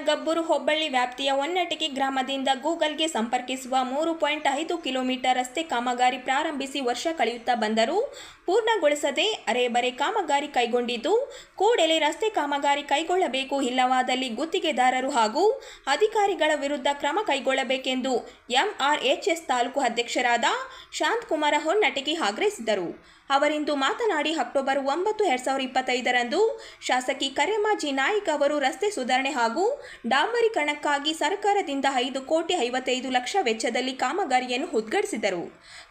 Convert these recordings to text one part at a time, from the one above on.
ಗಬ್ಬೂರು ಹೋಬಳಿ ವ್ಯಾಪ್ತಿಯ ಹೊನ್ನಟಗಿ ಗ್ರಾಮದಿಂದ ಗೂಗಲ್ಗೆ ಸಂಪರ್ಕಿಸುವ 3.5 ಕಿಲೋಮೀಟರ್ ರಸ್ತೆ ಕಾಮಗಾರಿ ಪ್ರಾರಂಭಿಸಿ ವರ್ಷ ಕಳೆಯುತ್ತಾ ಬಂದರೂ ಪೂರ್ಣಗೊಳಿಸದೆ ಅರೆಬರೆ ಕಾಮಗಾರಿ ಕೈಗೊಂಡಿದ್ದು, ಕೂಡಲೇ ರಸ್ತೆ ಕಾಮಗಾರಿ ಕೈಗೊಳ್ಳಬೇಕು, ಇಲ್ಲವಾದಲ್ಲಿ ಗುತ್ತಿಗೆದಾರರು ಹಾಗೂ ಅಧಿಕಾರಿಗಳ ವಿರುದ್ಧ ಕ್ರಮ ಕೈಗೊಳ್ಳಬೇಕೆಂದು ಎಂಆರ್ಎಚ್ಎಸ್ ತಾಲೂಕು ಅಧ್ಯಕ್ಷರಾದ ಶಾಂತಕುಮಾರ ಹೊನ್ನಟಗಿ ಆಗ್ರಹಿಸಿದರು. ಅವರಿಂದು ಮಾತನಾಡಿ ಅಕ್ಟೋಬರ್ 9, 2025ರಂದು ಶಾಸಕಿ ಕರೆಮ್ಮ ಜಿ ನಾಯ್ಕ ಅವರು ರಸ್ತೆ ಸುಧಾರಣೆ ಹಾಗೂ ಡಾಂಬರೀಕರಣಕ್ಕಾಗಿ ಸರ್ಕಾರದಿಂದ 5,55 ಲಕ್ಷ ವೆಚ್ಚದಲ್ಲಿ ಕಾಮಗಾರಿಯನ್ನು ಉದ್ಘಾಟಿಸಿದರು.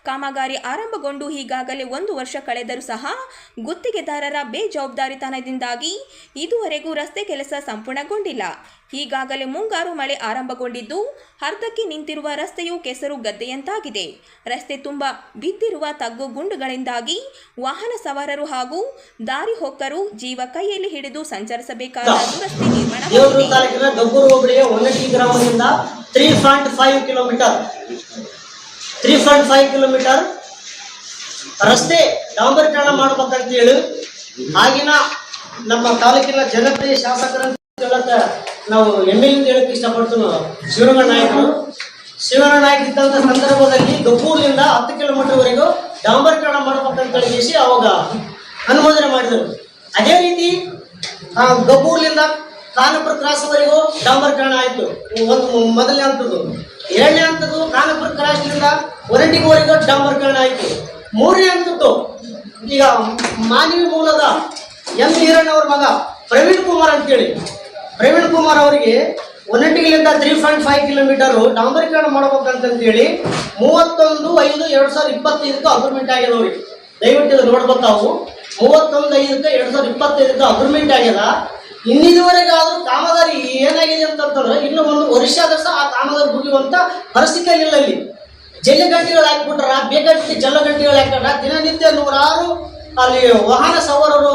ಕಾಮಗಾರಿ ಆರಂಭಗೊಂಡು ಈಗಾಗಲೇ 1 ವರ್ಷ ಕಳೆದರೂ ಸಹ ಗುತ್ತಿಗೆದಾರರ ಬೇಜವಾಬ್ದಾರಿತನದಿಂದಾಗಿ ಇದುವರೆಗೂ ರಸ್ತೆ ಕೆಲಸ ಸಂಪೂರ್ಣಗೊಂಡಿಲ್ಲ. ಈಗಾಗಲೇ ಮುಂಗಾರು ಮಳೆ ಆರಂಭಗೊಂಡಿದ್ದು ಅರ್ಧಕ್ಕೆ ನಿಂತಿರುವ ರಸ್ತೆಯು ಕೆಸರು ಗದ್ದೆಯಂತಾಗಿದೆ. ರಸ್ತೆ ತುಂಬ ಬಿದ್ದಿರುವ ತಗ್ಗು ಗುಂಡುಗಳಿಂದಾಗಿ ವಾಹನ ಸವಾರರು ಹಾಗೂ ದಾರಿ ಹೋಕರು ಜೀವ ಕೈಯಲ್ಲಿ ಹಿಡಿದು ಸಂಚರಿಸಬೇಕಾದ ದುರಸ್ತಿ ನಿರ್ಮಾಣವಾಗಿದೆ. ಗಬ್ಬೂರು ಹೋಬಳಿಯ ಹೊನ್ನಟಗಿ ಗ್ರಾಮದಿಂದ 3.5 ಕಿಲೋಮೀಟರ್ ರಸ್ತೆ ಡಾಂಬರೀಕರಣ ಮಾಡಬೇಕಂತ ಹೇಳಿ ಆಗಿನ ನಮ್ಮ ತಾಲೂಕಿನ ಜನಪ್ರಿಯ ಶಾಸಕರಂತ ನಾವು ಎಮ್ಮೆಲಿಂದ ಹೇಳಕ್ಕೆ ಇಷ್ಟಪಡ್ತೀವಿ. ಶಿವಣ್ಣ ನಾಯ್ಕ ಇದ್ದಂಥ ಸಂದರ್ಭದಲ್ಲಿ ಗಬ್ಬೂರಿನಿಂದ 10 ಕಿಲೋಮೀಟರ್ವರೆಗೂ ಡಾಂಬರೀಕರಣ ಮಾಡಬೇಕಂತ ಹೇಳಿ ಅವಾಗ ಅನುಮೋದನೆ ಮಾಡಿದರು. ಅದೇ ರೀತಿ ಗಬ್ಬೂರಿನಿಂದ ಖಾನಾಪುರ ಕ್ರಾಸ್ವರೆಗೂ ಡಾಂಬರೀಕರಣ ಆಯಿತು. ಒಂದು ಮೊದಲನೇ ಹಂತದ್ದು. ಎರಡನೇ ಹಂತದ್ದು ಖಾನಾಪುರ ಕ್ರಾಸ್ನಿಂದ ಹೊನ್ನಟಗಿವರೆಗೂ ಡಾಂಬರೀಕರಣ ಆಯಿತು. ಮೂರನೇ ಹಂತದ್ದು ಈಗ ಮಾನವಿ ಮೂಲದ ಎಂ ಈರಣ್ಣವ್ರ ಮಗ ಪ್ರವೀಣ್ ಕುಮಾರ್ ಅಂತೇಳಿ ಅವರಿಗೆ ಹೊನ್ನಟಗಿಲಿಂದ 3.5 ಕಿಲೋಮೀಟರ್ ಡಾಂಬರೀಕರಣ ಮಾಡಬೇಕಂತೇಳಿ 31/5/2025 ಅಗ್ರಿಮೆಂಟ್ ಆಗ್ಯದ. ಅವ್ರಿಗೆ ದಯವಿಟ್ಟು ಇದು ನೋಡ್ಬೇಕು. ತಾವು 31/5/2025 ಅಗ್ರಿಮೆಂಟ್ ಆಗ್ಯದ. ಇನ್ನಿದುವರೆಗಾದ್ರೂ ಕಾಮಗಾರಿ ಏನಾಗಿದೆ ಅಂತಂದ್ರೆ ಇನ್ನು 1 ವರ್ಷ ಆದ್ರೆ ಸಹ ಆ ಕಾಮಗಾರಿ ಮುಗಿಯುವಂತ ಪರಿಸ್ಥಿತಿ ಇಲ್ಲ. ಇಲ್ಲಿ ಜಲ್ಲಿಗಂಟಿಗಳು ಹಾಕಿಬಿಟ್ರ, ಬೇಗಟ್ಟಿ ಜಲ್ಲಗಂಟಿಗಳು ಹಾಕ್ಯಾರ. ದಿನನಿತ್ಯ 100 ಅಲ್ಲಿ ವಾಹನ ಸವಾರರು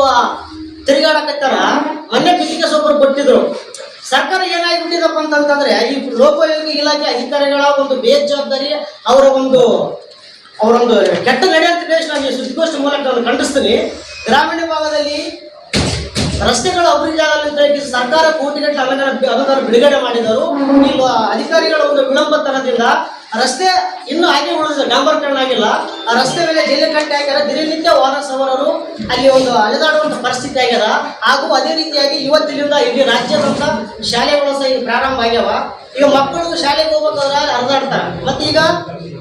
ತಿರುಗಾಡಕತ್ತಾರ. ಮೊನ್ನೆ ಪಿಟಿಕೆ ಸೊಬ್ಬರು ಕೊಟ್ಟಿದ್ರು. ಸರ್ಕಾರ ಏನಾಗ್ಬಿಟ್ಟಿದಪ್ಪ ಅಂತಂದ್ರೆ ಈ ಲೋಕೋಪಯೋಗಿ ಇಲಾಖೆ ಅಧಿಕಾರಿಗಳ ಒಂದು ಬೇಜವಾಬ್ದಾರಿ, ಅವರೊಂದು ಕೆಟ್ಟ ನಡೆ ಅಂತ ಹೇಳಿ ನಾನು ಈ ಸುದ್ದಿಗೋಷ್ಠಿ ಮೂಲಕ ನಾನು ಖಂಡಿಸ್ತೀನಿ. ಗ್ರಾಮೀಣ ಭಾಗದಲ್ಲಿ ರಸ್ತೆಗಳ ಅಭಿವೃದ್ಧಿ ಆಗಲ್ಲ ಅಂತ ಹೇಳಿ ಸರ್ಕಾರ ಕೋಟಿಗಟ್ಟಲೆ ಅನುದಾನ ಬಿಡುಗಡೆ ಮಾಡಿದರು. ಈ ಅಧಿಕಾರಿಗಳ ಒಂದು ವಿಳಂಬತನದಿಂದ ರಸ್ತೆ ಇನ್ನೂ ಹಾಗೆ ಉಳಿದ ಡಾಂಬರೀಕರಣ ಆಗಿಲ್ಲ. ಆ ರಸ್ತೆ ಮೇಲೆ ಜಲ್ಲಿಕಟ್ಟೆ ಹಾಕ್ಯಾರ. ದಿನನಿತ್ಯ ವಾಹನ ಸವಾರರು ಅಲ್ಲಿ ಒಂದು ಅಲೆದಾಡುವಂತ ಪರಿಸ್ಥಿತಿ ಆಗ್ಯದ. ಹಾಗೂ ಅದೇ ರೀತಿಯಾಗಿ ಇವತ್ತಿನಿಂದ ಇಡೀ ರಾಜ್ಯದಂತ ಶಾಲೆಗಳು ಸಹ ಪ್ರಾರಂಭ ಆಗ್ಯಾವ. ಈಗ ಮಕ್ಕಳು ಶಾಲೆಗೆ ಹೋಗ್ಬೇಕಾದ್ರೆ ಹರಿದಾಡ್ತಾರೆ.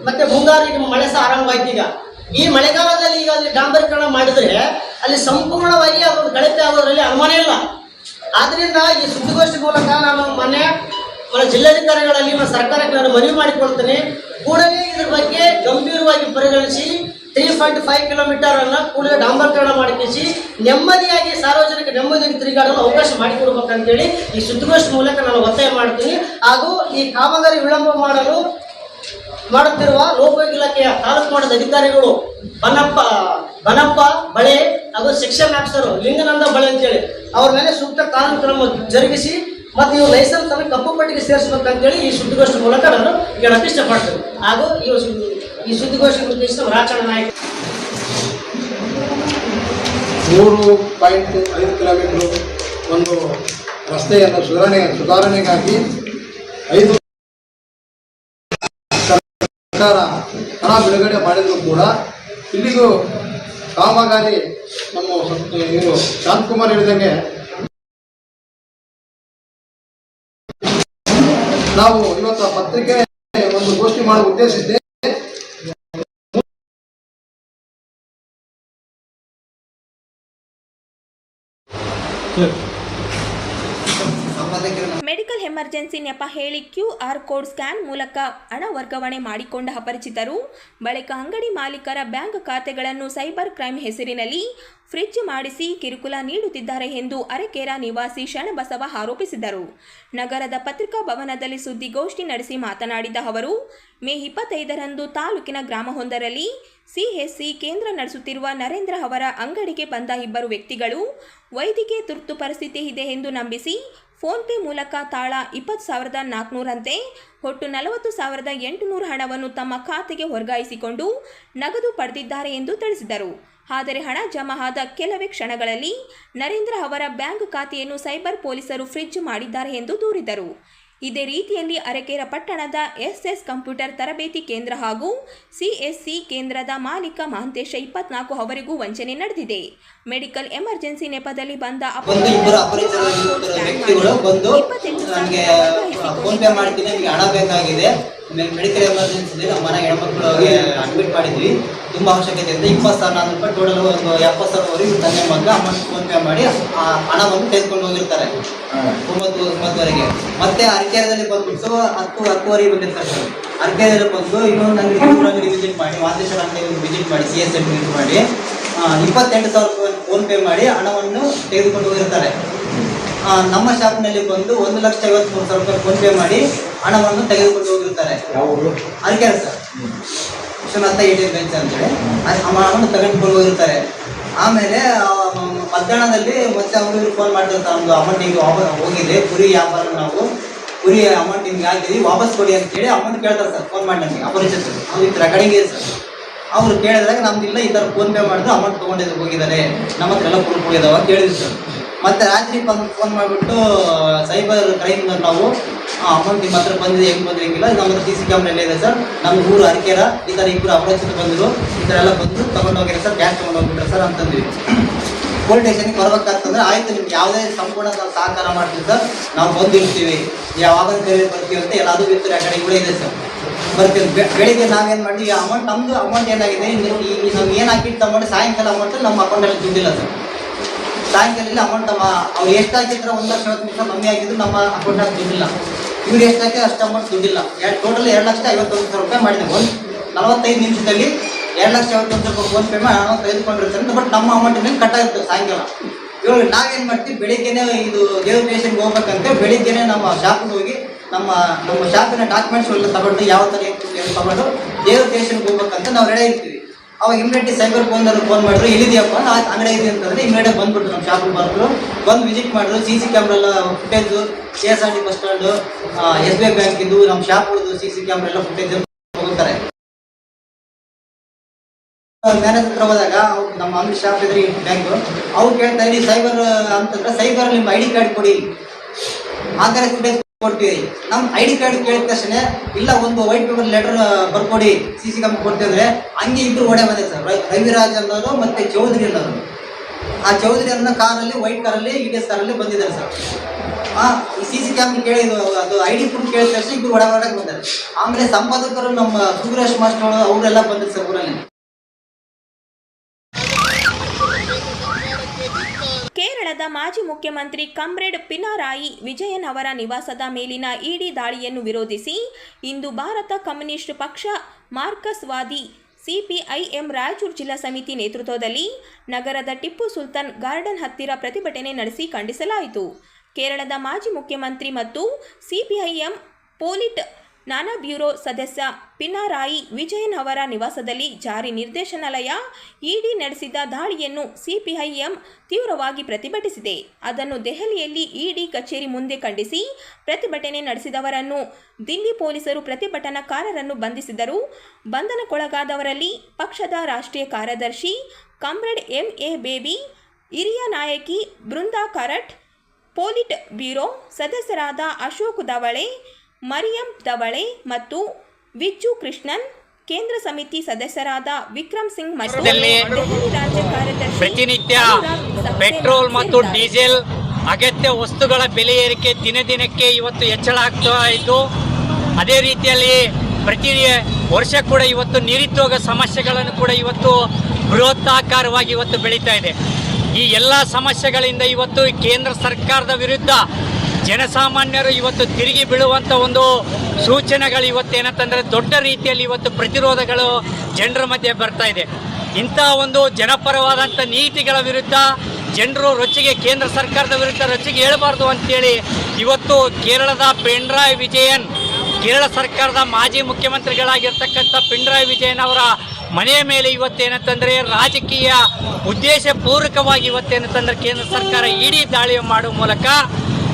ಮತ್ತೆ ಮುಂಗಾರು ಈಗ ಮಳೆ ಸಹ ಆರಂಭ ಆಯ್ತು. ಈಗ ಈ ಮಳೆಗಾಲದಲ್ಲಿ ಈಗ ಅಲ್ಲಿ ಡಾಂಬರೀಕರಣ ಮಾಡಿದ್ರೆ ಅಲ್ಲಿ ಸಂಪೂರ್ಣವಾಗಿ ಅದೊಂದು ಕಳಪೆ ಆಗೋದ್ರಲ್ಲಿ ಅನುಮಾನ ಇಲ್ಲ. ಆದ್ರಿಂದ ಈ ಸುದ್ದಿಗೋಷ್ಠಿ ಮೂಲಕ ನಾನು ಮೊನ್ನೆ ಜಿಲ್ಲಾಧಿಕಾರಿಗಳಲ್ಲಿ ಸರ್ಕಾರಕ್ಕೆ ನಾನು ಮನವಿ ಮಾಡಿಕೊಳ್ತೇನೆ. ಕೂಡಲೇ ಇದ್ರ ಬಗ್ಗೆ ಗಂಭೀರವಾಗಿ ಪರಿಗಣಿಸಿ 3.5 ಕಿಲೋಮೀಟರ್ ಅನ್ನ ಕೂಡಲೇ ಡಾಂಬರೀಕರಣ ಮಾಡಿಸಿ ನೆಮ್ಮದಿಯಾಗಿ ಸಾರ್ವಜನಿಕ ನೆಮ್ಮದಿಯಾಗಿ ತಿರುಗಾಡಲು ಅವಕಾಶ ಮಾಡಿಕೊಡ್ಬೇಕಂತೇಳಿ ಈ ಸುದ್ದಿಗೋಷ್ಠಿ ಮೂಲಕ ನಾನು ಒತ್ತಾಯ ಮಾಡ್ತೀನಿ. ಹಾಗೂ ಈ ಕಾಮಗಾರಿ ವಿಳಂಬ ಮಾಡುತ್ತಿರುವ ಲೋಕೋಪಯೋಗಿ ಇಲಾಖೆಯ ತಾಲೂಕು ಮಟ್ಟದ ಅಧಿಕಾರಿಗಳು ಬನಪ್ಪ ಬಳೆ ಹಾಗೂ ಸೆಕ್ಷನ್ ಆಫೀಸರ್ ಲಿಂಗನಂದ ಬಳೆ ಅಂತೇಳಿ ಅವ್ರ ಮೇಲೆ ಸೂಕ್ತ ಕಾನೂನು ಕ್ರಮ ಜರುಗಿಸಿ ಮತ್ತು ಇವು ಲೈಸೆನ್ಸ್ ಅನ್ನು ಕಪ್ಪು ಪಟ್ಟಿಗೆ ಸೇರಿಸಬೇಕಂತೇಳಿ ಈ ಸುದ್ದಿಗೋಷ್ಠಿ ಮೂಲಕ ನಾನು ಹೇಳಕ್ಕೆ ಇಷ್ಟಪಡ್ತೇನೆ. ಹಾಗೂ ಈ ಸುದ್ದಿಗೋಷ್ಠಿ ಉದ್ದೇಶಿಸಿದ ರಾಜಣ್ಣ ನಾಯ್ಕ 3.5 ಕಿಲೋಮೀಟರ್ ಒಂದು ರಸ್ತೆಯನ್ನು ಸುಧಾರಣೆಗಾಗಿ 5 ಸರ್ಕಾರ ಹಣ ಬಿಡುಗಡೆ ಮಾಡಿದ್ರು ಕೂಡ ಇಲ್ಲಿಗೂ ಕಾಮಗಾರಿ ನಮ್ಮ ಇವರು ಶಾಂತಕುಮಾರ್ ಹೇಳಿದಂಗೆ ನಾವು ಇವತ್ತು ಪತ್ರಿಕೆ ಒಂದು ಗೋಷ್ಠಿ ಮಾಡಲು ಉದ್ದೇಶಿಸಿದೆ. ಮೆಡಿಕಲ್ ಎಮರ್ಜೆನ್ಸಿ ನೆಪ ಹೇಳಿ QR ಕೋಡ್ ಸ್ಕ್ಯಾನ್ ಮೂಲಕ ಹಣ ವರ್ಗಾವಣೆ ಮಾಡಿಕೊಂಡ ಅಪರಿಚಿತರು ಬಳಿಕ ಅಂಗಡಿ ಮಾಲೀಕರ ಬ್ಯಾಂಕ್ ಖಾತೆಗಳನ್ನು ಸೈಬರ್ ಕ್ರೈಮ್ ಹೆಸರಿನಲ್ಲಿ ಫ್ರಿಡ್ಜ್ ಮಾಡಿಸಿ ಕಿರುಕುಳ ನೀಡುತ್ತಿದ್ದಾರೆ ಎಂದು ಅರೆಕೇರಾ ನಿವಾಸಿ ಶರಣಬಸವ ಆರೋಪಿಸಿದರು. ನಗರದ ಪತ್ರಿಕಾ ಭವನದಲ್ಲಿ ಸುದ್ದಿಗೋಷ್ಠಿ ನಡೆಸಿ ಮಾತನಾಡಿದ ಅವರು, ಮೇ 25ರಂದು ತಾಲೂಕಿನ ಗ್ರಾಮವೊಂದರಲ್ಲಿ CHC ಕೇಂದ್ರ ನಡೆಸುತ್ತಿರುವ ನರೇಂದ್ರ ಅವರ ಅಂಗಡಿಗೆ ಬಂದ 2 ವ್ಯಕ್ತಿಗಳು ವೈದ್ಯಕೀಯ ತುರ್ತು ಪರಿಸ್ಥಿತಿ ಇದೆ ಎಂದು ನಂಬಿಸಿ ಫೋನ್ಪೇ ಮೂಲಕ ತಾಳ 20,400 ಒಟ್ಟು 40,800 ಹಣವನ್ನು ತಮ್ಮ ಖಾತೆಗೆ ವರ್ಗಾಯಿಸಿಕೊಂಡು ನಗದು ಪಡೆದಿದ್ದಾರೆ ಎಂದು ತಿಳಿಸಿದರು. ಆದರೆ ಹಣ ಜಮಾ ಆದ ಕೆಲವೇ ಕ್ಷಣಗಳಲ್ಲಿ ನರೇಂದ್ರ ಅವರ ಬ್ಯಾಂಕ್ ಖಾತೆಯನ್ನು ಸೈಬರ್ ಪೊಲೀಸರು ಫ್ರೀಜ್ ಮಾಡಿದ್ದಾರೆ ಎಂದು ದೂರಿದರು. ಇದೇ ರೀತಿಯಲ್ಲಿ ಅರಕೆರೆ ಪಟ್ಟಣದ ಎಸ್ಎಸ್ ಕಂಪ್ಯೂಟರ್ ತರಬೇತಿ ಕೇಂದ್ರ ಹಾಗೂ ಸಿಎಸ್ಸಿ ಕೇಂದ್ರದ ಮಾಲೀಕ ಮಹಂತೇಶ 24 ಅವರಿಗೂ ವಂಚನೆ ನಡೆದಿದೆ. ಮೆಡಿಕಲ್ ಎಮರ್ಜೆನ್ಸಿ ನೆಪದಲ್ಲಿ ಬಂದ ಇಬ್ಬರು ಅಪರಿಚಿತ ವ್ಯಕ್ತಿಗಳು ಬಂದು ನನಗೆ ಫೋನ್ ಪೇ ಮಾಡ್ತೀನಿ, ನನಗೆ ಹಣ ಬೇಕಾಗಿದೆ, ಮೆಡಿಕಲ್ ಎಮರ್ಜೆನ್ಸಿ ನಮ್ಮ ಮನೆಗೆ ಹೆಣ್ಮಕ್ಳಿಗೆ ಅಡ್ಮಿಟ್ ಮಾಡಿದ್ವಿ, ತುಂಬ ಅವಶ್ಯಕತೆ ಇದೆ, 20,000 ರೂಪಾಯಿ ಟೋಟಲ್ ಒಂದು 70,000ವರೆಗೂ ತಂದೆ ಮಗ ಅಮೌಂಟ್ ಫೋನ್ ಪೇ ಮಾಡಿ ಆ ಹಣವನ್ನು ತೆಗೆದುಕೊಂಡು ಹೋಗಿರ್ತಾರೆ 9:09ವರೆಗೆ. ಮತ್ತೆ ಅರಕೆರೆಯಲ್ಲಿ ಬಂದ್ಬಿಟ್ಟು 10:10ವರೆಗೆ ಬಂದಿರ್ತಾರೆ ಸರ್. ಅರಕೆರೆಯಲ್ಲಿ ಬಂದು ಇನ್ನೊಂದು ಅಂಗಡಿ ವಿಸಿಟ್ ಮಾಡಿ, ಮಾದೇಶ್ವರ ಅಂಗಡಿ ವಿಸಿಟ್ ಮಾಡಿ, CS ವಿಸಿಟ್ ಮಾಡಿ 28,000 ರೂಪಾಯಿ ಫೋನ್ ಪೇ ಮಾಡಿ ಹಣವನ್ನು ತೆಗೆದುಕೊಂಡು ಹೋಗಿರ್ತಾರೆ. ನಮ್ಮ ಶಾಪ್ನಲ್ಲಿ ಬಂದು 1,53,000 ರೂಪಾಯಿ ಫೋನ್ ಪೇ ಮಾಡಿ ಹಣವನ್ನು ತೆಗೆದುಕೊಂಡು ಹೋಗಿರ್ತಾರೆ. Arakere sir, Vishwanatha ATM branch ಅಂತೇಳಿ ಹಣವನ್ನು ತೆಗೆದುಕೊಂಡು ಹೋಗಿರ್ತಾರೆ. ಆಮೇಲೆ ಮಧ್ಯಾಹ್ನದಲ್ಲಿ ಮತ್ತೆ ಅವರು ಫೋನ್ ಮಾಡ್ತಿರ್ತಾರೆ, ನಮ್ಮದು ಅಮೌಂಟ್ ಹಿಂಗೆ ವಾಪಸ್ ಹೋಗಿದೆ, ಕುರಿ ವ್ಯಾಪಾರ ನಾವು ಕುರಿ ಅಮೌಂಟ್ ಹಿಂಗೆ ಹಾಕಿದ್ವಿ, ವಾಪಸ್ ಕೊಡಿ ಅಂತೇಳಿ ಅಮೌಂಟ್ ಕೇಳ್ತಾರೆ ಸರ್. ಫೋನ್ ಮಾಡಿ ನನಗೆ ಅಪರಿಚಿತರು, ಅವ್ರು ಈ ರೆಕಾರ್ಡಿಂಗ್ ಇದೆ ಸರ್. ಅವ್ರು ಕೇಳಿದಾಗ ನಮ್ದಿಲ್ಲ, ಈ ಥರ ಫೋನ್ ಪೇ ಮಾಡಿದ್ರು ಅಮೌಂಟ್ ತೊಗೊಂಡಿದ್ದು ಹೋಗಿದ್ದಾರೆ, ನಮ್ಮ ಹತ್ರ ಎಲ್ಲ ಪ್ರೂಫ್ ಇದಾವೆ ಅಂತ ಹೇಳಿದ್ರು ಸರ್. ಮತ್ತು ರಾತ್ರಿ ಫೋನ್ ಮಾಡಿಬಿಟ್ಟು ಸೈಬರ್ ಕ್ರೈಮ್ ನಾವು ಅಮೌಂಟ್ ನಿಮ್ಮ ಹತ್ರ ಬಂದಿದೆ, ಹೆಂಗೆ ಬಂದ್ರೆ ಹೆಂಗಿಲ್ಲ, ನಮ್ಮ ಹತ್ರ CC ಕ್ಯಾಮ್ರಾ ಎಲ್ಲ ಇದೆ ಸರ್, ನಮ್ಮ ಊರು ಅರಕೆರೆ, ಈ ಥರ ಇಬ್ಬರು ಅಪರಿಚಿತ ಬಂದರು, ಈ ಥರ ಎಲ್ಲ ಬಂದು ತೊಗೊಂಡೋಗಿರ ಸರ್, ಕ್ಯಾಶ್ ತೊಗೊಂಡೋಗ್ಬಿಟ್ರೆ ಸರ್ ಅಂತಂದ್ವಿ. ಪೊಲೀಸ್ ಸ್ಟೇಷನ್ಗೆ ಬರ್ಬೇಕಾಗ್ತಂದ್ರೆ ಆಯ್ತು, ನಿಮ್ಗೆ ಯಾವುದೇ ಸಂಪೂರ್ಣ ಸಹಕಾರ ಮಾಡ್ತೀವಿ ಸರ್, ನಾವು ಬಂದಿರ್ತೀವಿ, ಯಾವಾಗ ಬರ್ತೀವಿ ಅಂತ ಎಲ್ಲಾದರೂ ಬಿತ್ತು ರೆಕಾರ್ಡಿಂಗ್ ಇದೆ ಸರ್. ಬರ್ತೀವಿ. ಬೆಳಿಗ್ಗೆ ನಾವೇನು ಮಾಡಿ ಅಮೌಂಟ್ ನಮ್ಮದು ಅಮೌಂಟ್ ಏನಾಗಿದೆ ನಾವು ಏನು ಹಾಕಿಟ್ಟು ಅಮೌಂಟ್ ಸಾಯಂಕಾಲ ಅಮೌಂಟ್ ನಮ್ಮ ಅಕೌಂಟಲ್ಲಿ ದುಡ್ಡಿಲ್ಲ ಸರ್. ಸಾಯಂಕಾಲದಲ್ಲಿ ಅಮೌಂಟ್ ಅವ್ರು ಎಷ್ಟು ಹಾಕಿದ್ರೆ 1,50,000 ಕಮ್ಮಿ ಆಗಿದ್ದು ನಮ್ಮ ಅಕೌಂಟಲ್ಲಿ ದುಡ್ಡಿಲ್ಲ. ಇವ್ರು ಎಷ್ಟು ಹಾಕಿ ಅಷ್ಟು ಅಮೌಂಟ್ ದುಡ್ಡಿಲ್ಲ. ಟೋಟಲ್ 2,51,000 ರೂಪಾಯಿ ಮಾಡಿದೆ. 45 ನಿಮಿಷದಲ್ಲಿ 2,51,000 ರೂಪಾಯಿ ಫೋನ್ ಪೇ ಮಾಡಿ ಹಣ ತೆಗೆದುಕೊಂಡಿರ್ತಾರೆ. ಬಟ್ ನಮ್ಮ ಅಮೌಂಟಿನಲ್ಲಿ ಕಟ್ಟಾಗಿರ್ತದೆ ಸಾಯಂಕಾಲ. ಇವಾಗ ನಾವೇನು ಮಾಡ್ತೀವಿ, ಬೆಳಿಗ್ಗೆನೇ ಇದು ದೇವ್ರ ಸ್ಟೇಷನ್ಗೆ ಹೋಗ್ಬೇಕಂತ ಬೆಳಿಗ್ಗೆನೇ ನಮ್ಮ ಶಾಪಿಗೆ ಹೋಗಿ ನಮ್ಮ ಶಾಪಿನ ಡಾಕ್ಯುಮೆಂಟ್ಸ್ ಎಲ್ಲ ತಗೊಂಡು ಯಾವ ಥರ ಏನು ತಗೊಂಡು ದೇವ್ರ ಸ್ಟೇಷನ್ಗೆ ಹೋಗ್ಬೇಕಂತ ನಾವು ರೆಡಿ ಇರ್ತೀವಿ. ಅವಾಗ ಇಮಿಡಿಯೇಟ್ಲಿ ಸೈಬರ್ ಫೋನ್ ಮಾಡಿದ್ರು, ಎಲ್ಲಿದೆಯಪ್ಪ ಅಂಗಡಿ ಇದೆ ಅಂತಂದರೆ ಇಮಿಡಿಯೇಟ್ ಬಂದ್ಬಿಟ್ರು, ನಮ್ಮ ಶಾಪಿಗೆ ಬಂದರು, ಬಂದು ವಿಸಿಟ್ ಮಾಡಿದ್ರು. CC ಕ್ಯಾಮ್ರಾ ಎಲ್ಲ footage, KSRT bus stand, SBI bank ಇದು ನಮ್ಮ ಶಾಪ್ಗಳದ್ದು CC ಕ್ಯಾಮ್ರಾ ಎಲ್ಲ ಫುಟೇಜ್ ಹೋಗ್ತಾರೆ. ಮ್ಯಾನೇಜರ್ ಹತ್ರ ಹೋದಾಗ ನಮ್ಮ ಅಂಗಡಿ ಶಾಪ್ ಇದ್ರಿ ಬ್ಯಾಂಕು, ಅವ್ರು ಕೇಳ್ತಾ ಇದ್ದೀವಿ ಸೈಬರ್ ಅಂತಂದ್ರೆ ಸೈಬರ್ ನಿಮ್ಮ ID ಕಾರ್ಡ್ ಕೊಡಿ, ಆಧಾರ್ ಫುಟೇಜ್ ಕೊಡ್ತೀವಿ. ನಮ್ಮ ID ಕಾರ್ಡ್ ಕೇಳಿದ ತಕ್ಷಣ ಇಲ್ಲ, ಒಂದು ವೈಟ್ ಪೇಪರ್ ಲೆಟರ್ ಬರ್ಕೊಡಿ, CC ಕ್ಯಾಮ್ರಾ ಕೊಡ್ತೀವಿ ಅಂದರೆ ಹಂಗೆ ಇಬ್ಬರು ಓಡೇ ಬಂದಿದೆ ಸರ್. ರವಿರಾಜ್ ಅನ್ನೋರು ಮತ್ತು ಚೌಧರಿ ಅನ್ನೋರು. ಆ ಚೌಧರಿ ಅನ್ನೋ ಕಾರಲ್ಲಿ, ವೈಟ್ ಕಾರಲ್ಲಿ, ETS ಕಾರಲ್ಲಿ ಬಂದಿದ್ದಾರೆ ಸರ್. ಈ CC ಕ್ಯಾಮ್ರಾ ಕೇಳಿದ್ದು ಅದು ID ಪ್ರೂಫ್ ಕೇಳಿದ ತಕ್ಷಣ ಇಬ್ಬರು ಹೊರಗಡೆ ಬಂದ್ದಾರೆ. ಆಮೇಲೆ ಸಂಪಾದಕರು ನಮ್ಮ ಸುರೇಶ್ ಮಾಸ್ಟರ್ ಅವರೆಲ್ಲ ಬಂದಿದ್ದಾರೆ ಸರ್ ಊರಲ್ಲಿ. ಕೇರಳದ ಮಾಜಿ ಮುಖ್ಯಮಂತ್ರಿ ಕಾಮ್ರೇಡ್ ಪಿನರಾಯಿ ವಿಜಯನ್ ಅವರ ನಿವಾಸದ ಮೇಲಿನ ಇಡಿ ದಾಳಿಯನ್ನು ವಿರೋಧಿಸಿ ಇಂದು ಭಾರತ ಕಮ್ಯುನಿಸ್ಟ್ ಪಕ್ಷ ಮಾರ್ಕ್ಸ್ವಾದಿ CPIM ರಾಯಚೂರು ಜಿಲ್ಲಾ ಸಮಿತಿ ನೇತೃತ್ವದಲ್ಲಿ ನಗರದ ಟಿಪ್ಪು ಸುಲ್ತಾನ್ ಗಾರ್ಡನ್ ಹತ್ತಿರ ಪ್ರತಿಭಟನೆ ನಡೆಸಿ ಖಂಡಿಸಲಾಯಿತು. ಕೇರಳದ ಮಾಜಿ ಮುಖ್ಯಮಂತ್ರಿ ಮತ್ತು CPIM ಪೋಲಿಟ್ ನಾನಾ ಬ್ಯೂರೋ ಸದಸ್ಯ ಪಿನರಾಯಿ ವಿಜಯನ್ ಅವರ ನಿವಾಸದಲ್ಲಿ ಜಾರಿ ನಿರ್ದೇಶನಾಲಯ ಇಡಿ ನಡೆಸಿದ ದಾಳಿಯನ್ನು CPIM ತೀವ್ರವಾಗಿ ಪ್ರತಿಭಟಿಸಿದೆ. ಅದನ್ನು ದೆಹಲಿಯಲ್ಲಿ ಇಡಿ ಕಚೇರಿ ಮುಂದೆ ಖಂಡಿಸಿ ಪ್ರತಿಭಟನೆ ನಡೆಸಿದವರನ್ನು ದಿಲ್ಲಿ ಪೊಲೀಸರು ಪ್ರತಿಭಟನಾಕಾರರನ್ನು ಬಂಧಿಸಿದರು. ಬಂಧನಕ್ಕೊಳಗಾದವರಲ್ಲಿ ಪಕ್ಷದ ರಾಷ್ಟ್ರೀಯ ಕಾರ್ಯದರ್ಶಿ ಕಾಮ್ರೇಡ್ MA ಬೇಬಿ, ಹಿರಿಯ ನಾಯಕಿ ಬೃಂದಾ ಕರಟ್, ಪೋಲಿಟ್ ಬ್ಯೂರೋ ಸದಸ್ಯರಾದ ಅಶೋಕ್ ದವಳೆ, ಮರಿಯಂ ದವಳೆ ಮತ್ತು ವಿಜ್ಜು ಕೃಷ್ಣನ್, ಕೇಂದ್ರ ಸಮಿತಿ ಸದಸ್ಯರಾದ ವಿಕ್ರಮ್ ಸಿಂಗ್ ಮತ್ತು ದೆಹಲಿ ರಾಜ್ಯ ಕಾರ್ಯದರ್ಶಿ ಪ್ರತಿನಿತ್ಯ ಪೆಟ್ರೋಲ್ ಮತ್ತು ಡೀಸೆಲ್ ಅಗತ್ಯ ವಸ್ತುಗಳ ಬೆಲೆ ಏರಿಕೆ ದಿನದಿನಕ್ಕೆ ಇವತ್ತು ಹೆಚ್ಚಳ ಆಗ್ತಾ ಇದ್ದು, ಅದೇ ರೀತಿಯಲ್ಲಿ ಪ್ರತಿ ವರ್ಷ ಕೂಡ ಇವತ್ತು ನಿರುದ್ಯೋಗ ಸಮಸ್ಯೆಗಳನ್ನು ಕೂಡ ಇವತ್ತು ಬೃಹತ್ತಾಕಾರವಾಗಿ ಇವತ್ತು ಬೆಳೀತಾ ಇದೆ. ಈ ಎಲ್ಲ ಸಮಸ್ಯೆಗಳಿಂದ ಇವತ್ತು ಕೇಂದ್ರ ಸರ್ಕಾರದ ವಿರುದ್ಧ ಜನಸಾಮಾನ್ಯರು ಇವತ್ತು ತಿರುಗಿ ಬೀಳುವಂಥ ಒಂದು ಸೂಚನೆಗಳು ಇವತ್ತೇನಂತಂದರೆ ದೊಡ್ಡ ರೀತಿಯಲ್ಲಿ ಇವತ್ತು ಪ್ರತಿರೋಧಗಳು ಜನರ ಮಧ್ಯೆ ಬರ್ತಾ ಇದೆ. ಇಂಥ ಒಂದು ಜನಪರವಾದಂಥ ನೀತಿಗಳ ವಿರುದ್ಧ ಜನರು ರೊಚ್ಚಿಗೆ ಕೇಂದ್ರ ಸರ್ಕಾರದ ವಿರುದ್ಧ ರೊಚ್ಚಿಗೆ ಹೇಳಬಾರ್ದು ಅಂತೇಳಿ ಇವತ್ತು ಕೇರಳದ ಪಿಣರಾಯಿ ವಿಜಯನ್, ಕೇರಳ ಸರ್ಕಾರದ ಮಾಜಿ ಮುಖ್ಯಮಂತ್ರಿಗಳಾಗಿರ್ತಕ್ಕಂಥ ಪಿಣರಾಯಿ ವಿಜಯನ್ ಅವರ ಮನೆಯ ಮೇಲೆ ಇವತ್ತೇನಂತಂದರೆ ರಾಜಕೀಯ ಉದ್ದೇಶಪೂರ್ವಕವಾಗಿ ಇವತ್ತೇನಂತಂದರೆ ಕೇಂದ್ರ ಸರ್ಕಾರ ಇಡೀ ದಾಳಿ ಮಾಡುವ ಮೂಲಕ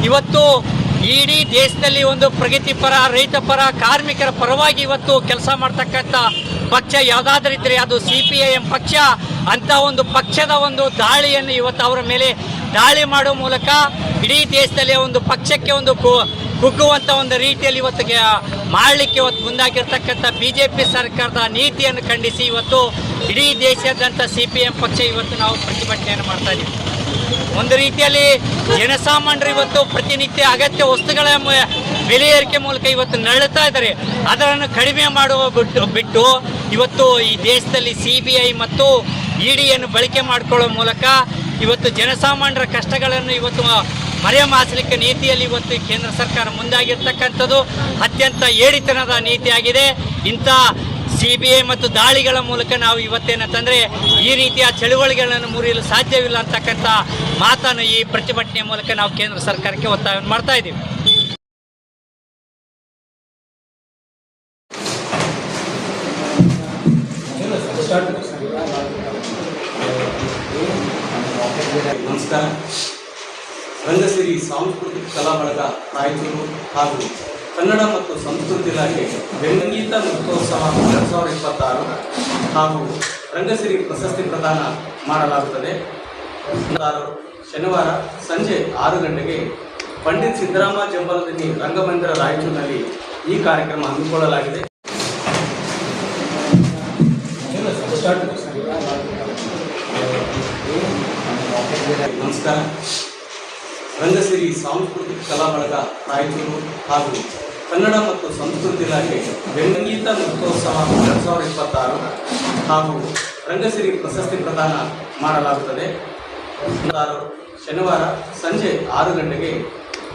ಇವತ್ತು ಇಡೀ ದೇಶದಲ್ಲಿ ಒಂದು ಪ್ರಗತಿಪರ, ರೈತಪರ, ಕಾರ್ಮಿಕರ ಪರವಾಗಿ ಇವತ್ತು ಕೆಲಸ ಮಾಡ್ತಕ್ಕಂಥ ಪಕ್ಷ ಯಾವುದಾದ್ರೂ ಇದ್ದರೆ ಅದು CPIM ಪಕ್ಷ. ಅಂತ ಒಂದು ಪಕ್ಷದ ಒಂದು ದಾಳಿಯನ್ನು ಇವತ್ತು ಅವರ ಮೇಲೆ ದಾಳಿ ಮಾಡುವ ಮೂಲಕ ಇಡೀ ದೇಶದಲ್ಲಿ ಒಂದು ಪಕ್ಷಕ್ಕೆ ಒಂದು ಕುಗ್ಗುವಂಥ ಒಂದು ರೀತಿಯಲ್ಲಿ ಇವತ್ತು ಮಾಡಲಿಕ್ಕೆ ಇವತ್ತು ಮುಂದಾಗಿರ್ತಕ್ಕಂಥ BJP ಸರ್ಕಾರದ ನೀತಿಯನ್ನು ಖಂಡಿಸಿ ಇವತ್ತು ಇಡೀ ದೇಶಾದ್ಯಂತ CPM ಪಕ್ಷ ಇವತ್ತು ನಾವು ಪ್ರತಿಭಟನೆಯನ್ನು ಮಾಡ್ತಾ ಇದ್ದೀವಿ. ಒಂದು ರೀತಿಯಲ್ಲಿ ಜನಸಾಮಾನ್ಯರು ಇವತ್ತು ಪ್ರತಿನಿತ್ಯ ಅಗತ್ಯ ವಸ್ತುಗಳ ಬೆಲೆ ಏರಿಕೆ ಮೂಲಕ ಇವತ್ತು ನರಳುತ್ತಾ ಇದ್ದಾರೆ. ಅದನ್ನು ಕಡಿಮೆ ಮಾಡುವ ಬಿಟ್ಟು ಇವತ್ತು ಈ ದೇಶದಲ್ಲಿ CBI ಮತ್ತು EDಯನ್ನು ಬಳಕೆ ಮಾಡಿಕೊಳ್ಳುವ ಮೂಲಕ ಇವತ್ತು ಜನಸಾಮಾನ್ಯರ ಕಷ್ಟಗಳನ್ನು ಇವತ್ತು ಮರೆಮಾಚಲಿಕ್ಕೆ ನೀತಿಯಲ್ಲಿ ಇವತ್ತು ಕೇಂದ್ರ ಸರ್ಕಾರ ಮುಂದಾಗಿರ್ತಕ್ಕಂಥದ್ದು ಅತ್ಯಂತ ಏಡಿತನದ ನೀತಿಯಾಗಿದೆ. ಇಂಥ CBI ಮತ್ತು ದಾಳಿಗಳ ಮೂಲಕ ನಾವು ಇವತ್ತೇನಂತಂದರೆ ಈ ರೀತಿಯ ಚಳುವಳಿಗಳನ್ನು ಮುರಿಯಲು ಸಾಧ್ಯವಿಲ್ಲ ಅಂತಕ್ಕಂಥ ಮಾತನ್ನು ಈ ಪ್ರತಿಭಟನೆಯ ಮೂಲಕ ನಾವು ಕೇಂದ್ರ ಸರ್ಕಾರಕ್ಕೆ ಒತ್ತಾಯವನ್ನು ಮಾಡ್ತಾ ಇದ್ದೀವಿ. ನಮಸ್ಕಾರ. ರಂಗಸಿರಿ ಸಾಂಸ್ಕೃತಿಕ ಕಲಾ ಬಳಗ ರಾಯಚೂರು ಹಾಗೂ ಕನ್ನಡ ಮತ್ತು ಸಂಸ್ಕೃತಿ ಇಲಾಖೆ ಸಂಗೀತ ನೃತ್ಯೋತ್ಸವ 2026 ಹಾಗೂ ರಂಗಸಿರಿ ಪ್ರಶಸ್ತಿ ಪ್ರದಾನ ಮಾಡಲಾಗುತ್ತದೆ. ಶನಿವಾರ ಸಂಜೆ 6 ಗಂಟೆಗೆ ಪಂಡಿತ್ ಸಿದ್ದರಾಮ ಜಂಬಲದಿನ್ನಿ ರಂಗಮಂದಿರ ರಾಯಚೂರಿನಲ್ಲಿ ಈ ಕಾರ್ಯಕ್ರಮ ಹಮ್ಮಿಕೊಳ್ಳಲಾಗಿದೆ. ನಮಸ್ಕಾರ. ರಂಗಸಿರಿ ಸಾಂಸ್ಕೃತಿಕ ಕಲಾ ಬಳಗ ರಾಯಚೂರು ಹಾಗೂ ಕನ್ನಡ ಮತ್ತು ಸಂಸ್ಕೃತಿ ಇಲಾಖೆ ಸಂಗೀತ ನೃತ್ಯೋತ್ಸವ 2026 ಹಾಗೂ ರಂಗಸಿರಿ ಪ್ರಶಸ್ತಿ ಪ್ರದಾನ ಮಾಡಲಾಗುತ್ತದೆ. ಶನಿವಾರ ಸಂಜೆ 6 ಗಂಟೆಗೆ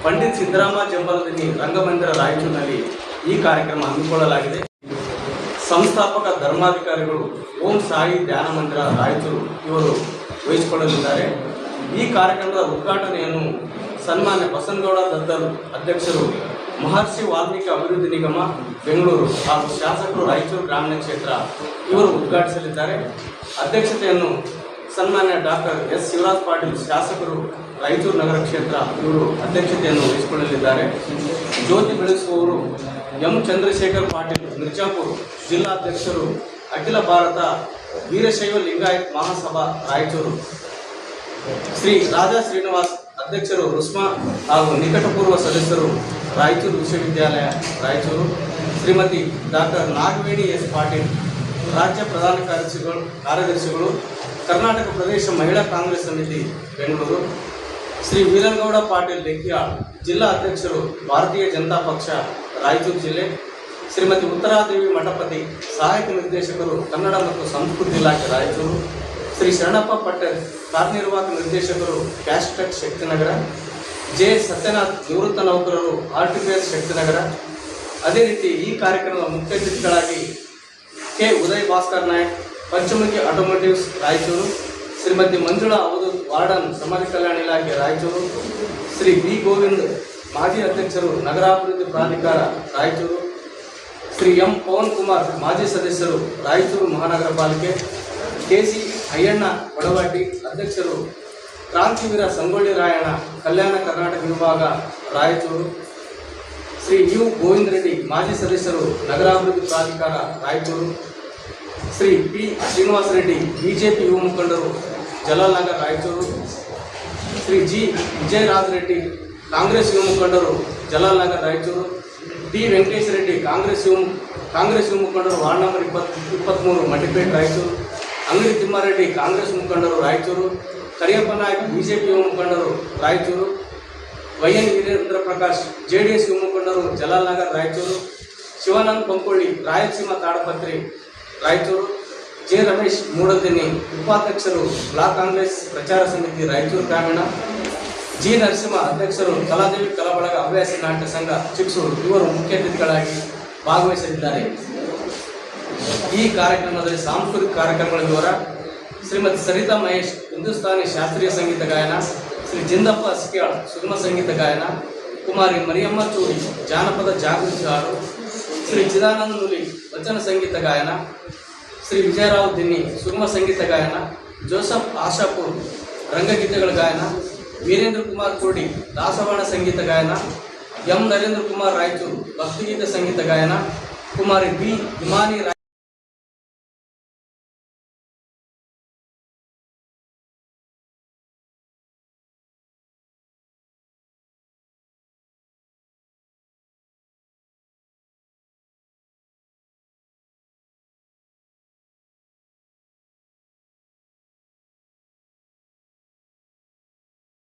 ಪಂಡಿತ್ ಸಿದ್ದರಾಮ ಜಂಬಲದಿನ್ನಿ ರಂಗಮಂದಿರ ರಾಯಚೂರಿನಲ್ಲಿ ಈ ಕಾರ್ಯಕ್ರಮ ಹಮ್ಮಿಕೊಳ್ಳಲಾಗಿದೆ. ಸಂಸ್ಥಾಪಕ ಧರ್ಮಾಧಿಕಾರಿಗಳು ಓಂ ಸಾಯಿ ಧ್ಯಾನ ಮಂದಿರ ರಾಯಚೂರು ಇವರು ವಹಿಸಿಕೊಳ್ಳಲಿದ್ದಾರೆ. ಈ ಕಾರ್ಯಕ್ರಮದ ಉದ್ಘಾಟನೆಯನ್ನು ಸನ್ಮಾನ್ಯ ಬಸನಗೌಡ ದದ್ದಲ್ ಅಧ್ಯಕ್ಷರು, ಮಹರ್ಷಿ ವಾಲ್ಮೀಕಿ ಅಭಿವೃದ್ಧಿ ನಿಗಮ ಬೆಂಗಳೂರು ಹಾಗೂ ಶಾಸಕರು ರಾಯಚೂರು ಗ್ರಾಮೀಣ ಕ್ಷೇತ್ರ ಇವರು ಉದ್ಘಾಟಿಸಲಿದ್ದಾರೆ. ಅಧ್ಯಕ್ಷತೆಯನ್ನು ಸನ್ಮಾನ್ಯ ಡಾಕ್ಟರ್ ಎಸ್ ಶಿವರಾಜ್ ಪಾಟೀಲ್ ಶಾಸಕರು ರಾಯಚೂರು ನಗರ ಕ್ಷೇತ್ರ ಇವರು ಅಧ್ಯಕ್ಷತೆಯನ್ನು ವಹಿಸಿಕೊಳ್ಳಲಿದ್ದಾರೆ. ಜ್ಯೋತಿ ಬೆಳೆಸುವವರು ಎಂ ಚಂದ್ರಶೇಖರ್ ಪಾಟೀಲ್ ಮಿರ್ಜಾಪುರ್ ಜಿಲ್ಲಾಧ್ಯಕ್ಷರು, ಅಖಿಲ ಭಾರತ ವೀರಶೈವ ಲಿಂಗಾಯತ್ ಮಹಾಸಭಾ ರಾಯಚೂರು. ಶ್ರೀ ರಾಜಾ ಶ್ರೀನಿವಾಸ್ ಅಧ್ಯಕ್ಷರು ರುಸ್ಮಾ ಹಾಗೂ ನಿಕಟಪೂರ್ವ ಸದಸ್ಯರು ರಾಯಚೂರು ವಿಶ್ವವಿದ್ಯಾಲಯ ರಾಯಚೂರು. ಶ್ರೀಮತಿ ಡಾಕ್ಟರ್ ನಾಗವೇಣಿ ಎಸ್ ಪಾಟೀಲ್ ರಾಜ್ಯ ಪ್ರಧಾನ ಕಾರ್ಯದರ್ಶಿಗಳು ಕರ್ನಾಟಕ ಪ್ರದೇಶ ಮಹಿಳಾ ಕಾಂಗ್ರೆಸ್ ಸಮಿತಿ ಬೆಂಗಳೂರು. ಶ್ರೀ ವೀರನಗೌಡ ಪಾಟೀಲ್ ಲೆಕ್ಕಿಯಾಳ್ ಜಿಲ್ಲಾ ಅಧ್ಯಕ್ಷರು ಭಾರತೀಯ ಜನತಾ ಪಕ್ಷ ರಾಯಚೂರು ಜಿಲ್ಲೆ. ಶ್ರೀಮತಿ ಉತ್ತರಾದೇವಿ ಮಠಪತಿ ಸಹಾಯಕ ನಿರ್ದೇಶಕರು ಕನ್ನಡ ಮತ್ತು ಸಂಸ್ಕೃತಿ ಇಲಾಖೆ ರಾಯಚೂರು. ಶ್ರೀ ಶರಣಪ್ಪ ಪಟ್ಟೆಲ್ ಕಾರ್ಯನಿರ್ವಾಹಕ ನಿರ್ದೇಶಕರು ಕ್ಯಾಸ್ಟೆಕ್ ಶಕ್ತಿನಗರ. ಜೆ ಸತ್ಯನಾಥ್ ನಿವೃತ್ತ ನೌಕರರು RTPS ಶಕ್ತಿನಗರ. ಅದೇ ರೀತಿ ಈ ಕಾರ್ಯಕ್ರಮದ ಮುಖ್ಯ ಅತಿಥಿಗಳಾಗಿ K Uday Bhaskar Nayak Panchamukhi automotives Raichur. Shrimati Manjula Avadhoot warden ಸಮಾಜ ಕಲ್ಯಾಣ ಇಲಾಖೆ ರಾಯಚೂರು. ಶ್ರೀ ಬಿ ಗೋವಿಂದ್ ಮಾಜಿ ಅಧ್ಯಕ್ಷರು ನಗರಾಭಿವೃದ್ಧಿ ಪ್ರಾಧಿಕಾರ ರಾಯಚೂರು. ಶ್ರೀ ಎಂ ಪವನ್ ಕುಮಾರ್ ಮಾಜಿ ಸದಸ್ಯರು ರಾಯಚೂರು ಮಹಾನಗರ ಪಾಲಿಕೆ. KC ಅಯ್ಯಣ್ಣ ಬಡವಾಟಿ ಅಧ್ಯಕ್ಷರು ಕ್ರಾಂತಿವೀರ ಸಂಗೊಳ್ಳಿ ರಾಯಣ್ಣ ಕಲ್ಯಾಣ ಕರ್ನಾಟಕ ವಿಭಾಗ ರಾಯಚೂರು. ಶ್ರೀ ಯು ಗೋವಿಂದ ರೆಡ್ಡಿ ಮಾಜಿ ಸದಸ್ಯರು ನಗರಾಭಿವೃದ್ಧಿ ಪ್ರಾಧಿಕಾರ ರಾಯಚೂರು. ಶ್ರೀ ಪಿ ಶ್ರೀನಿವಾಸ ರೆಡ್ಡಿ BJP ಯುವ ಮುಖಂಡರು ಜಲಾಲ್ ನಗರ್ ರಾಯಚೂರು. ಶ್ರೀ ಜಿ ವಿಜಯರಾಜ್ ರೆಡ್ಡಿ ಕಾಂಗ್ರೆಸ್ ಯುವ ಮುಖಂಡರು ಜಲಾಲ್ ನಗರ್ ರಾಯಚೂರು. ಡಿ ವೆಂಕಟೇಶ್ ರೆಡ್ಡಿ ಕಾಂಗ್ರೆಸ್ ಯುವ ಮುಖಂಡರು ವಾರ್ಡ್ ನಂಬರ್ 23 ಮಡಿಪೇಟ್ ರಾಯಚೂರು. ಅಂಗಡಿ ತಿಮ್ಮಾರೆಡ್ಡಿ ಕಾಂಗ್ರೆಸ್ ಮುಖಂಡರು ರಾಯಚೂರು. ಕರಿಯಪ್ಪ ನಾಯಕ್ BJP ಯುವ ಮುಖಂಡರು ರಾಯಚೂರು. YN ವೀರೇಂದ್ರ ಪ್ರಕಾಶ್ JDS ಯುವ ಮುಖಂಡರು ಜಲಾಲ್ ನಗರ್ ರಾಯಚೂರು. ಶಿವಾನಂದ್ ಬಂಕೊಳ್ಳಿ ರಾಯಲಸೀಮಾ ತಾಡಪತ್ರಿ ರಾಯಚೂರು. ಜೆ ರಮೇಶ್ ಮೂಡದಿನ್ನಿ ಉಪಾಧ್ಯಕ್ಷರು ಬ್ಲಾಕ್ ಕಾಂಗ್ರೆಸ್ ಪ್ರಚಾರ ಸಮಿತಿ ರಾಯಚೂರು ಗ್ರಾಮೀಣ. ಜಿ ನರಸಿಂಹ ಅಧ್ಯಕ್ಷರು ಕಲಾದೇವಿ ಕಲಾ ಬಳಗ ಹವ್ಯಾಸಿ ನಾಟ್ಯ ಸಂಘ ಚಿಕ್ಸೂರು ಇವರು ಮುಖ್ಯ ಅತಿಥಿಗಳಾಗಿ ಭಾಗವಹಿಸಲಿದ್ದಾರೆ. ಈ ಕಾರ್ಯಕ್ರಮದಲ್ಲಿ ಸಾಂಸ್ಕೃತಿಕ ಕಾರ್ಯಕ್ರಮಗಳ ವಿವರ: ಶ್ರೀಮತಿ ಸರಿತಾ ಮಹೇಶ್ ಹಿಂದೂಸ್ತಾನಿ ಶಾಸ್ತ್ರೀಯ ಸಂಗೀತ ಗಾಯನ, ಶ್ರೀ ಜಿಂದಪ್ಪ ಅಸ್ಕಿಯಾಳ್ ಸುಗಮ ಸಂಗೀತ ಗಾಯನ, ಕುಮಾರಿ ಮರಿಯಮ್ಮ ಚೂಡಿ ಜಾನಪದ ಜಾಗೃತಿ ಹಾಡು, ಶ್ರೀ ಚಿದಾನಂದ ನುಲಿ ವಚನ ಸಂಗೀತ ಗಾಯನ, ಶ್ರೀ ವಿಜಯರಾವ್ ದಿನ್ನಿ ಸುಗಮ ಸಂಗೀತ ಗಾಯನ, ಜೋಸಫ್ ಆಶಾಪುರ್ ರಂಗಗೀತೆಗಳ ಗಾಯನ, ವೀರೇಂದ್ರ ಕುಮಾರ್ ಕೋಡಿ ದಾಸವಾಣ ಸಂಗೀತ ಗಾಯನ, ಎಂ ನರೇಂದ್ರ ಕುಮಾರ್ ರಾಯಚೂರು ಭಕ್ತಿಗೀತೆ ಸಂಗೀತ ಗಾಯನ, ಕುಮಾರಿ ಬಿ ಹಿಮಾನಿ